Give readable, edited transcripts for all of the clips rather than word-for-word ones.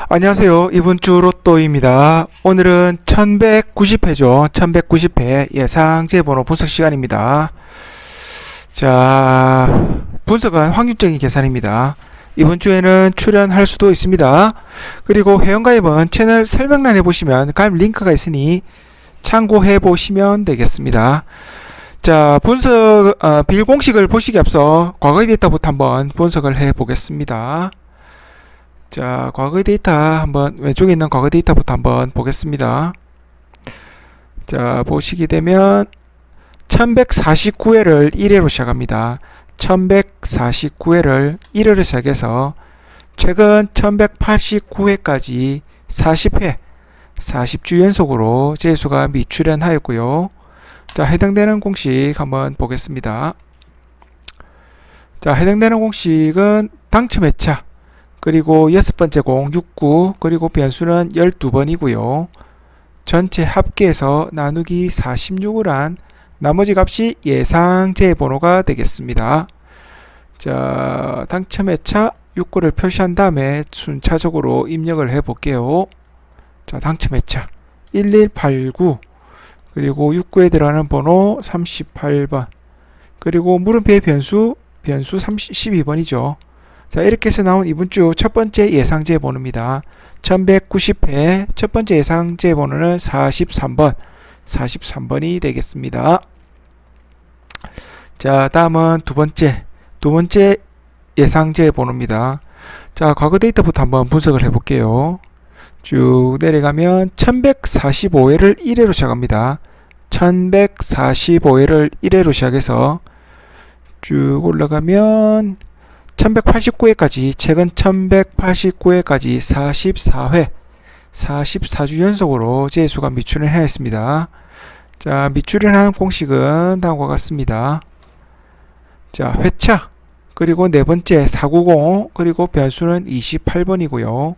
안녕하세요. 이번 주 로또입니다. 오늘은 1190회죠. 1190회 예상제 번호 분석 시간입니다. 자, 분석은 확률적인 계산입니다. 이번 주에는 출연할 수도 있습니다. 그리고 회원가입은 채널 설명란에 보시면 가입 링크가 있으니 참고해 보시면 되겠습니다. 자, 분석 비공식을 보시기 앞서 과거의 데이터부터 한번 분석을 해 보겠습니다. 자, 과거의 데이터 한번 왼쪽에 있는 과거 데이터부터 한번 보겠습니다. 자, 보시게 되면 1149회를 1회로 시작합니다. 1149회를 1회로 시작해서 최근 1189회까지 40회 40주 연속으로 재수가 미출현하였고요. 자, 해당되는 공식 한번 보겠습니다. 자, 해당되는 공식은 당첨 회차 그리고 6번째 공 69, 그리고 변수는 12번이고요. 전체 합계해서 나누기 46을 한 나머지 값이 예상제 번호가 되겠습니다. 자, 당첨 회차 69를 표시한 다음에 순차적으로 입력을 해 볼게요. 자, 당첨 회차 1189, 그리고 69에 들어가는 번호 38번, 그리고 물음표의 변수 12번이죠. 자, 이렇게 해서 나온 이번 주 첫 번째 예상제 번호입니다. 1190회 첫 번째 예상제 번호는 43번이 되겠습니다. 자, 다음은 두 번째 예상제 번호입니다. 자, 과거 데이터부터 한번 분석을 해 볼게요. 쭉 내려가면 1145회를 1회로 시작합니다. 1145회를 1회로 시작해서 쭉 올라가면 1189회까지, 최근 1189회까지 44회 44주 연속으로 재수가 미출현하였습니다. 자, 미출현하는 공식은 다음과 같습니다. 자, 회차 그리고 네 번째 490, 그리고 변수는 28번이고요.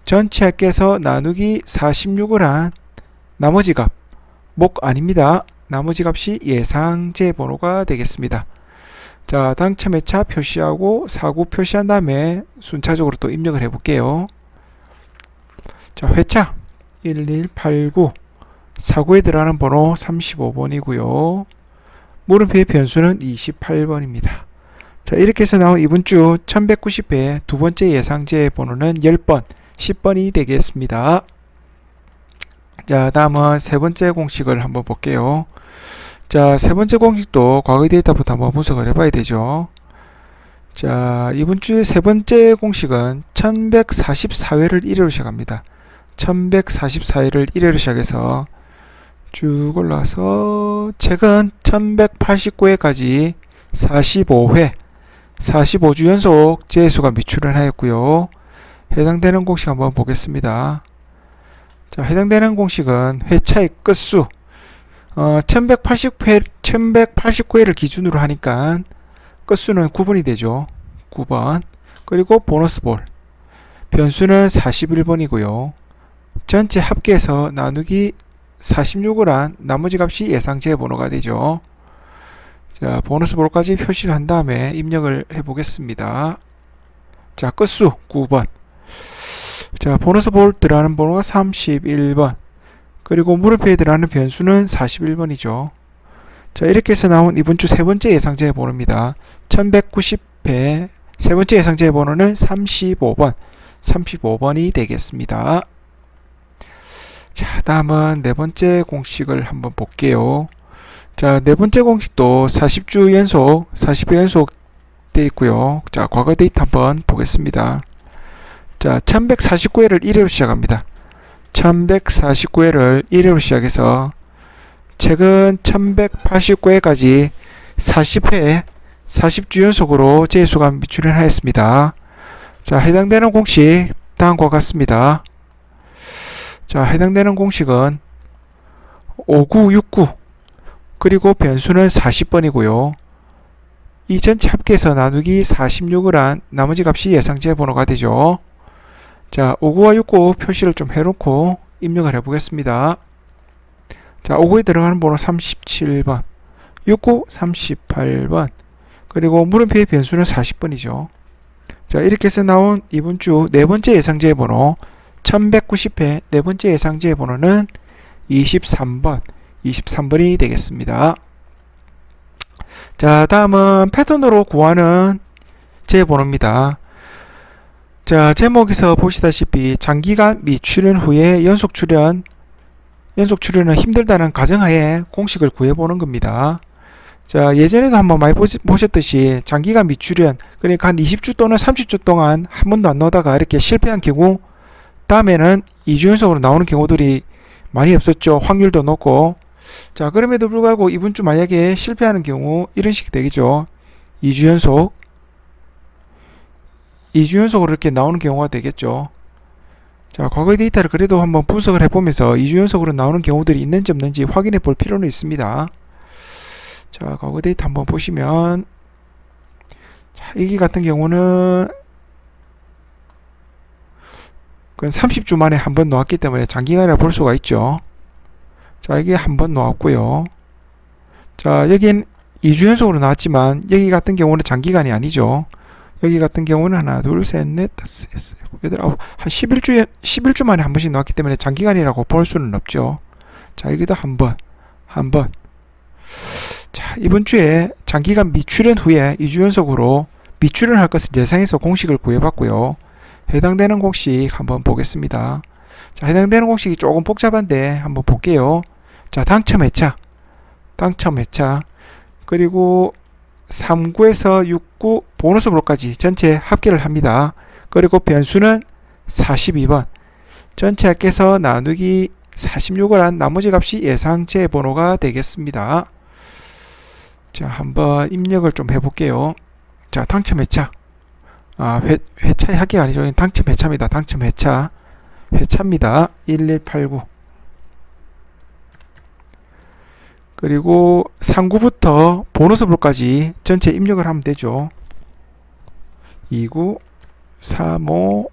전체 합계에서 나누기 46을 한 나머지 값, 목 아닙니다. 나머지 값이 예상제 번호가 되겠습니다. 자, 당첨 회차 표시하고 49 표시한 다음에 순차적으로 또 입력을 해 볼게요. 자, 회차 1189, 49에 들어가는 번호 35번이고요. 물음표의 변수는 28번입니다. 자, 이렇게 해서 나온 이번 주 1190회 두 번째 예상제 번호는 10번, 10번이 되겠습니다. 자, 다음은 세 번째 공식을 한번 볼게요. 자, 세 번째 공식도 과거 데이터부터 한번 분석을 해봐야 되죠. 자, 이번 주의 세 번째 공식은 1144회를 1회로 시작합니다. 1144회를 1회로 시작해서 쭉 올라와서 최근 1189회까지 45회 45주 연속 재수가 미출현하였고요. 해당되는 공식 한번 보겠습니다. 자, 해당되는 공식은 회차의 끝수 1189회를 기준으로 하니까 끝수는 9번이 되죠. 9번. 그리고 보너스 볼 변수는 41번이고요. 전체 합계해서 나누기 46을 한 나머지 값이 예상제 번호가 되죠. 자, 보너스 볼까지 표시를 한 다음에 입력을 해 보겠습니다. 자, 끝수 9번. 자, 보너스 볼 들어가는 번호가 31번. 그리고 물음표에 들어가는 변수는 41번이죠. 자, 이렇게 해서 나온 이번 주 세 번째 예상제 번호입니다. 1190회 세 번째 예상제 번호는 35번이 되겠습니다. 자, 다음은 네 번째 공식을 한번 볼게요. 자, 네 번째 공식도 40주 연속, 40회 연속 되어 있고요. 자, 과거 데이터 한번 보겠습니다. 자, 1149회를 1회로 시작합니다. 1149회를 1회로 시작해서 최근 1189회까지 40회 40주 연속으로 재수가 미출현하였습니다. 자, 해당되는 공식 다음과 같습니다. 자, 해당되는 공식은 5969, 그리고 변수는 40번이고요. 이 전체 합계해서 나누기 46을 한 나머지 값이 예상제 번호가 되죠. 자, 59와 69 표시를 좀 해놓고 입력을 해보겠습니다. 자, 59에 들어가는 번호 37번, 69 38번, 그리고 물음표의 변수는 40번이죠. 자, 이렇게 해서 나온 이번 주 네 번째 예상제 번호 1190회 네 번째 예상제 번호는 23번이 되겠습니다. 자, 다음은 패턴으로 구하는 제 번호입니다. 자, 제목에서 보시다시피 장기간 미출연 후에 연속 출연은 힘들다는 가정하에 공식을 구해보는 겁니다. 자, 예전에도 한번 많이 보셨듯이 장기간 미출연, 그러니까 한 20주 또는 30주 동안 한 번도 안 나오다가 이렇게 실패한 경우, 다음에는 2주 연속으로 나오는 경우들이 많이 없었죠. 확률도 높고. 자, 그럼에도 불구하고 이번 주 만약에 실패하는 경우 이런 식이 되겠죠. 2주 연속으로 이렇게 나오는 경우가 되겠죠. 자, 과거의 데이터를 그래도 한번 분석을 해보면서 2주 연속으로 나오는 경우들이 있는지 없는지 확인해 볼 필요는 있습니다. 자, 과거 데이터 한번 보시면, 자, 여기 같은 경우는 그건 30주 만에 한 번 나왔기 때문에 장기간이라 볼 수가 있죠. 자, 여기 한 번 나왔고요. 자, 여긴 2주 연속으로 나왔지만 여기 같은 경우는 장기간이 아니죠. 여기 같은 경우는 하나, 둘, 셋, 넷, 다섯, 여섯, 일곱, 여덟, 아홉, 한 11주 만에 한 번씩 나왔기 때문에 장기간이라고 볼 수는 없죠. 자, 여기도 한 번. 자, 이번 주에 장기간 미출연 후에 2주 연속으로 미출연할 것을 예상해서 공식을 구해봤고요. 해당되는 공식 한번 보겠습니다. 자, 해당되는 공식이 조금 복잡한데 한번 볼게요. 자, 당첨 회차, 그리고 3구에서 6구 보너스 볼까지 전체 합계를 합니다. 그리고 변수는 42번, 전체 합계에서 나누기 46을 한 나머지 값이 예상제 번호가 되겠습니다. 자, 한번 입력을 좀 해볼게요. 자, 당첨 회차. 회차의 합계가 아니죠. 당첨 회차입니다. 회차입니다. 1189. 그리고 3구부터 보너스 볼까지 전체 입력을 하면 되죠. 29, 35,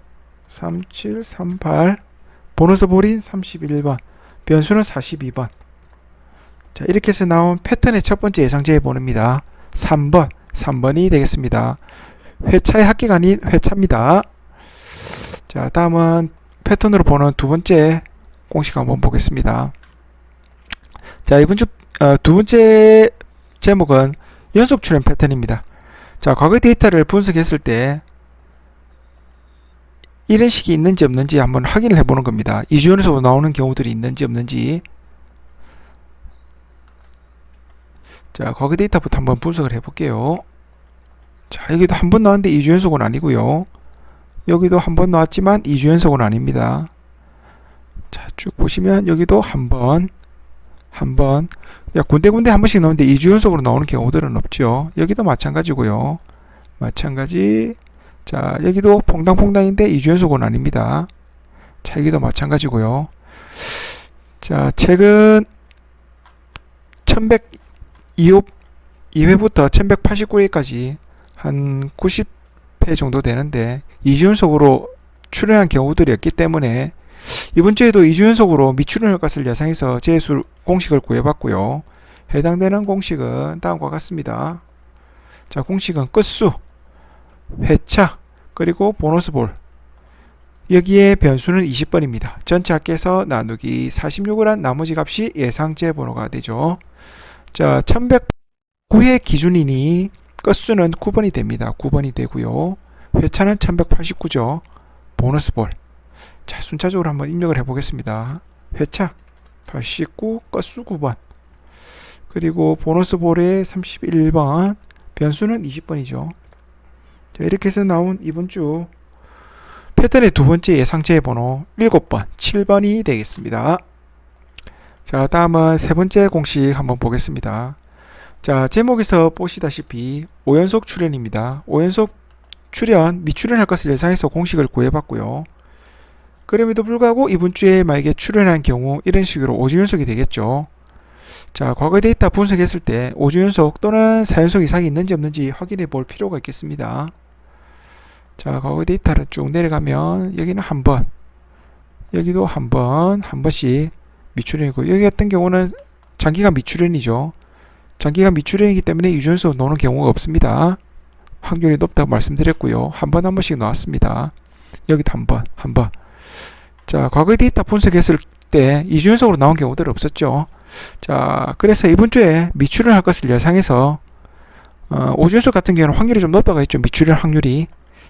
37, 38, 보너스 볼인 31번, 변수는 42번. 자, 이렇게 해서 나온 패턴의 첫 번째 예상제 번호입니다. 3번이 되겠습니다. 회차의 합계가 아닌 회차입니다. 자, 다음은 패턴으로 보는 두 번째 공식 한번 보겠습니다. 자, 이번 주 두 번째 제목은 연속 출현 패턴입니다. 자, 과거 데이터를 분석했을 때 이런 식이 있는지 없는지 한번 확인을 해보는 겁니다. 2주 연속으로 나오는 경우들이 있는지 없는지. 자, 과거 데이터부터 한번 분석을 해볼게요. 자, 여기도 한 번 나왔는데 2주 연속은 아니고요. 여기도 한 번 나왔지만 2주 연속은 아닙니다. 자, 쭉 보시면 여기도 한 번. 군데군데 한 번씩 나오는데 2주 연속으로 나오는 경우들은 없죠. 여기도 마찬가지고요. 자, 여기도 퐁당퐁당인데 2주 연속은 아닙니다. 자, 여기도 마찬가지고요. 자, 최근 1102회부터 1189회까지 한 90회 정도 되는데 2주 연속으로 출연한 경우들이었기 때문에 이번 주에도 2주 연속으로 미출연할 것을 예상해서 제수 공식을 구해봤고요. 해당되는 공식은 다음과 같습니다. 자, 공식은 끝수, 회차, 그리고 보너스 볼. 여기에 변수는 20번입니다. 전체 합계에서 나누기 46을 한 나머지 값이 예상제 번호가 되죠. 자, 1109회 기준이니 끝수는 9번이 됩니다. 9번이 되고요. 회차는 1189죠. 보너스 볼. 자, 순차적으로 한번 입력을 해보겠습니다. 회차 89, 끝수 9번. 그리고 보너스 볼의 31번, 변수는 20번이죠. 자, 이렇게 해서 나온 이번 주 패턴의 두 번째 예상제 번호 7번, 7번이 되겠습니다. 자, 다음은 세 번째 공식 한번 보겠습니다. 자, 제목에서 보시다시피 5연속 출연입니다. 5연속 출연, 미출연할 것을 예상해서 공식을 구해봤고요. 그럼에도 불구하고 이번 주에 만약에 출연한 경우 이런 식으로 5주 연속이 되겠죠. 자, 과거 데이터 분석했을 때 5주 연속 또는 4연속 이상이 있는지 없는지 확인해 볼 필요가 있겠습니다. 자, 과거 데이터를 쭉 내려가면 여기는 한 번, 여기도 한 번씩 미출연이고, 여기 같은 경우는 장기간 미출연이죠. 장기간 미출연이기 때문에 2주 연속 노는 경우가 없습니다. 확률이 높다고 말씀드렸고요. 한 번씩 나왔습니다. 여기도 한 번. 자, 과거의 데이터 분석했을 때 2주연속으로 나온 경우들 없었죠. 자, 그래서 이번 주에 미출을 할 것을 예상해서 5주연속 같은 경우는 확률이 좀 높다고 했죠. 미출일 확률이.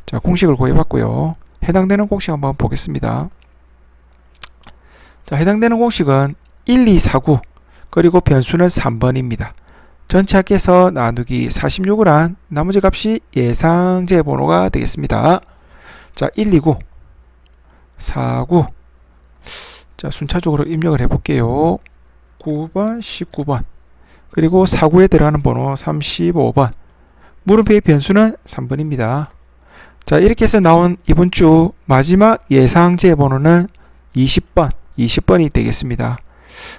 자, 공식을 구해봤고요. 해당되는 공식 한번 보겠습니다. 자, 해당되는 공식은 1, 2, 4, 9 그리고 변수는 3번입니다. 전체 합계에서 나누기 46을 한 나머지 값이 예상제 번호가 되겠습니다. 자, 1, 2, 9 4, 9 자, 순차적으로 입력을 해볼게요. 9번, 19번 그리고 4, 9에 들어가는 번호 35번 물음표의 변수는 3번입니다. 자, 이렇게 해서 나온 이번 주 마지막 예상제 번호는 20번이 되겠습니다.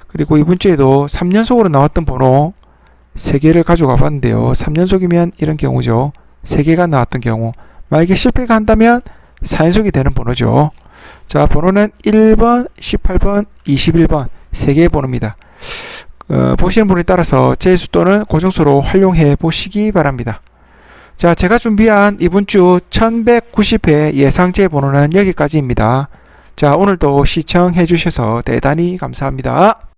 그리고 이번 주에도 3연속으로 나왔던 번호 3개를 가져가 봤는데요. 3연속이면 이런 경우죠. 3개가 나왔던 경우. 만약에 실패가 한다면 4연속이 되는 번호죠. 자, 번호는 1번, 18번, 21번 3개의 번호입니다. 보시는 분에 따라서 제수 또는 고정수로 활용해 보시기 바랍니다. 자, 제가 준비한 이번 주 1190회 예상제 번호는 여기까지입니다. 자, 오늘도 시청해 주셔서 대단히 감사합니다.